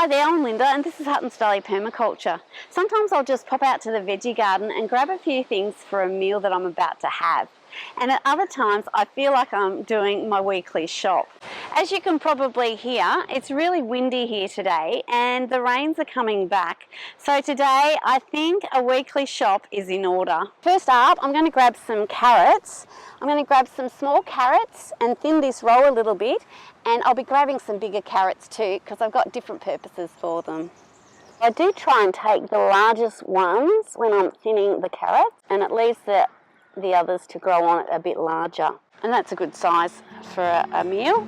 Hi there, I'm Linda and this is Hutton Style Permaculture. Sometimes I'll just pop out to the veggie garden and grab a few things for a meal that I'm about to have. And at other times I feel like I'm doing my weekly shop. As you can probably hear, it's really windy here today and the rains are coming back. So today I think a weekly shop is in order. First up, I'm going to grab some carrots. I'm going to grab some small carrots and thin this row a little bit, and I'll be grabbing some bigger carrots too because I've got different purposes for them. I do try and take the largest ones when I'm thinning the carrots, and it leaves the others to grow on it a bit larger. And that's a good size for a meal.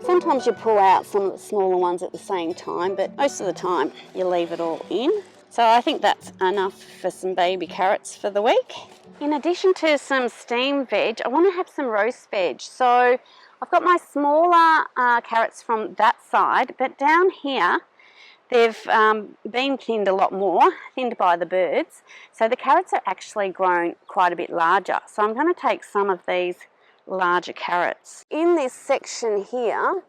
Sometimes you pull out some of the smaller ones at the same time, but most of the time you leave it all in. So I think that's enough for some baby carrots for the week. In addition to some steamed veg, I want to have some roast veg. So I've got my smaller carrots from that side, but down here they've been thinned a lot more, thinned by the birds. So the carrots are actually grown quite a bit larger. So I'm going to take some of these larger carrots. In this section here,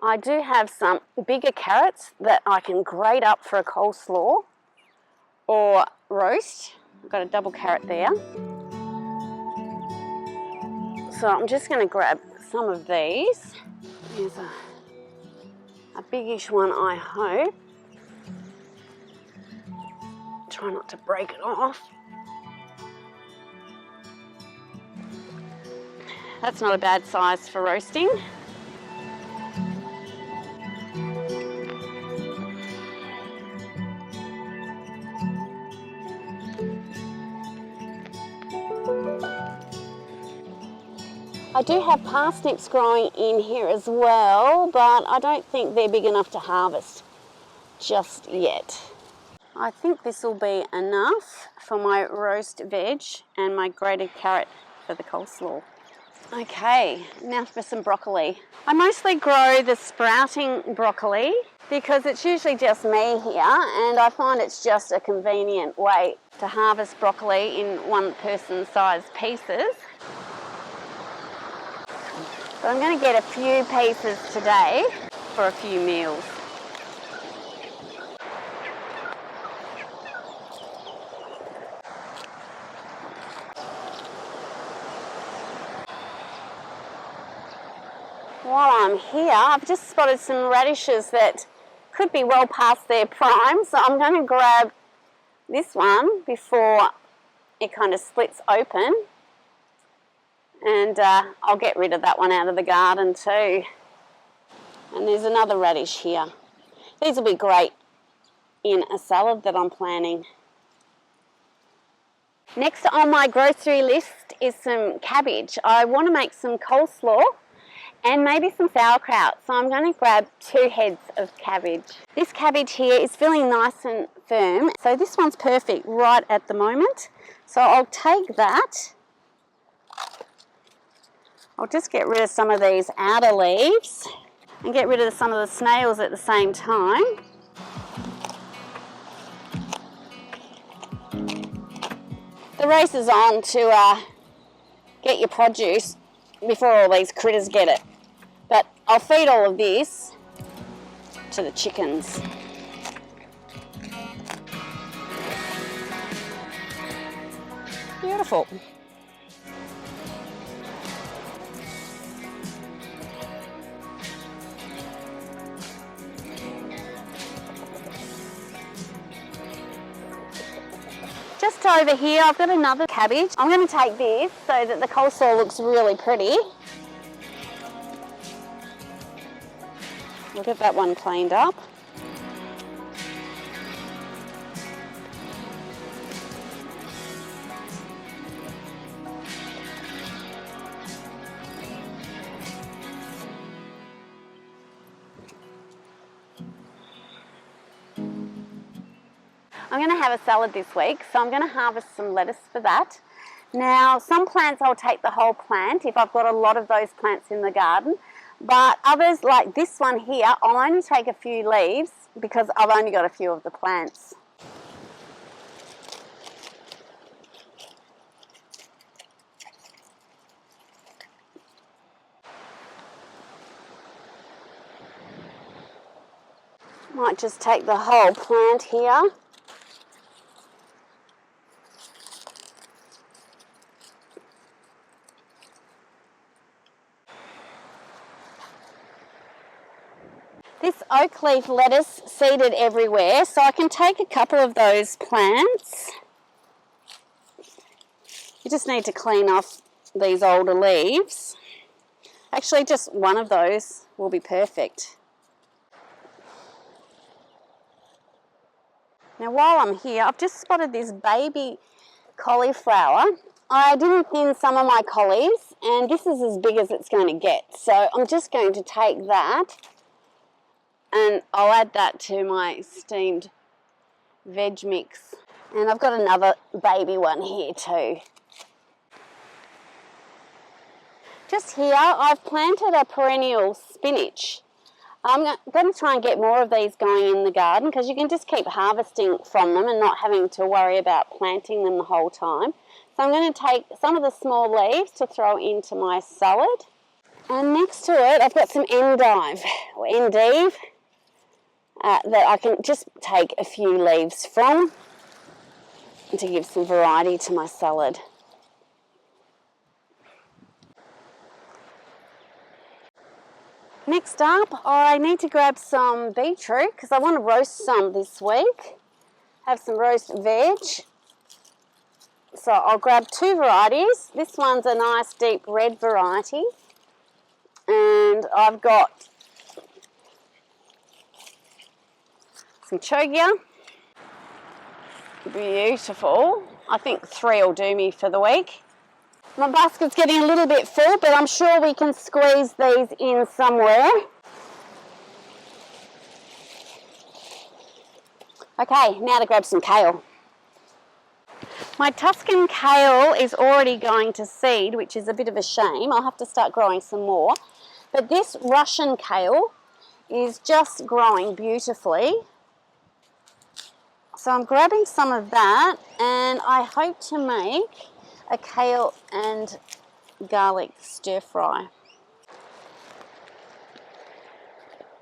I do have some bigger carrots that I can grate up for a coleslaw or roast. I've got a double carrot there. So I'm just going to grab some of these. Here's a biggish one, I hope. Try not to break it off. That's not a bad size for roasting. I do have parsnips growing in here as well, but I don't think they're big enough to harvest just yet. I think this will be enough for my roast veg and my grated carrot for the coleslaw. Okay, now for some broccoli. I mostly grow the sprouting broccoli because it's usually just me here, and I find it's just a convenient way to harvest broccoli in one person size pieces. So I'm going to get a few pieces today for a few meals. While I'm here, I've just spotted some radishes that could be well past their prime, so I'm going to grab this one before it kind of splits open, and I'll get rid of that one out of the garden too. And there's another radish here. These will be great in a salad that I'm planning. Next on my grocery list is some cabbage. I want to make some coleslaw and maybe some sauerkraut, so I'm going to grab 2 heads of cabbage. This cabbage here is feeling nice and firm, so this one's perfect right at the moment. So I'll take that. I'll just get rid of some of these outer leaves and get rid of some of the snails at the same time. The race is on to get your produce before all these critters get it. But I'll feed all of this to the chickens. Beautiful. Just over here, I've got another cabbage. I'm going to take this so that the coleslaw looks really pretty. We'll get that one cleaned up. I'm going to have a salad this week, so I'm going to harvest some lettuce for that. Now, some plants I'll take the whole plant if I've got a lot of those plants in the garden, but others like this one here, I'll only take a few leaves because I've only got a few of the plants. Might just take the whole plant here. This oak leaf lettuce seeded everywhere, so I can take a couple of those plants. You just need to clean off these older leaves. Actually, just one of those will be perfect. Now while I'm here, I've just spotted this baby cauliflower. I didn't thin some of my collies, and this is as big as it's going to get. So I'm just going to take that and I'll add that to my steamed veg mix. And I've got another baby one here too. Just here, I've planted a perennial spinach. I'm going to try and get more of these going in the garden because you can just keep harvesting from them and not having to worry about planting them the whole time. So I'm going to take some of the small leaves to throw into my salad. And next to it, I've got some endive that I can just take a few leaves from to give some variety to my salad. Next up, I need to grab some beetroot because I want to roast some this week. Have some roast veg. So I'll grab two varieties. This one's a nice deep red variety. And I've got some chogia. Beautiful. I think 3 will do me for the week. My basket's getting a little bit full, but I'm sure we can squeeze these in somewhere. Okay, now to grab some kale. My Tuscan kale is already going to seed, which is a bit of a shame. I'll have to start growing some more. But this Russian kale is just growing beautifully. So I'm grabbing some of that, and I hope to make a kale and garlic stir fry.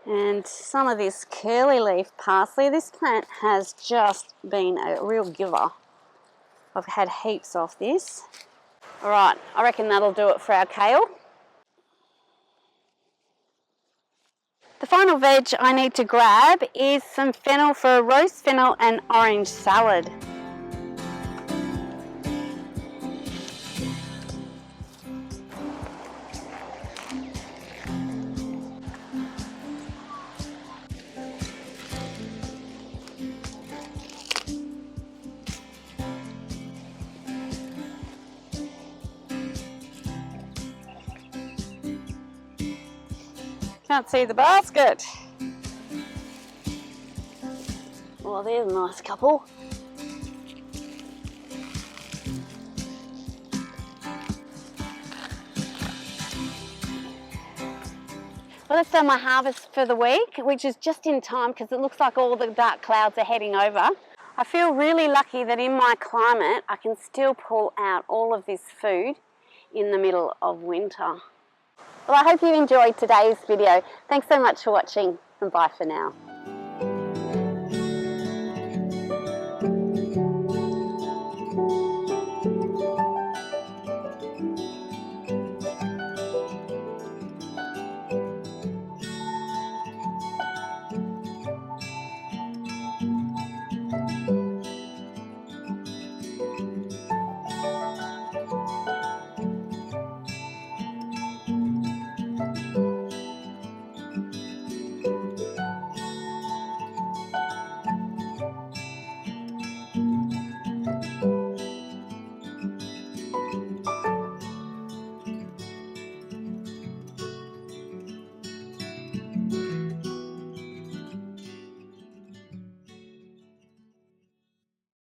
And some of this curly leaf parsley. This plant has just been a real giver. I've had heaps of this. All right, I reckon that'll do it for our kale. The final veg I need to grab is some fennel for a roast fennel and orange salad. Can't see the basket. Well, there's a nice couple. Well, that's done my harvest for the week, which is just in time because it looks like all the dark clouds are heading over. I feel really lucky that in my climate I can still pull out all of this food in the middle of winter. Well, I hope you enjoyed today's video. Thanks so much for watching, and bye for now.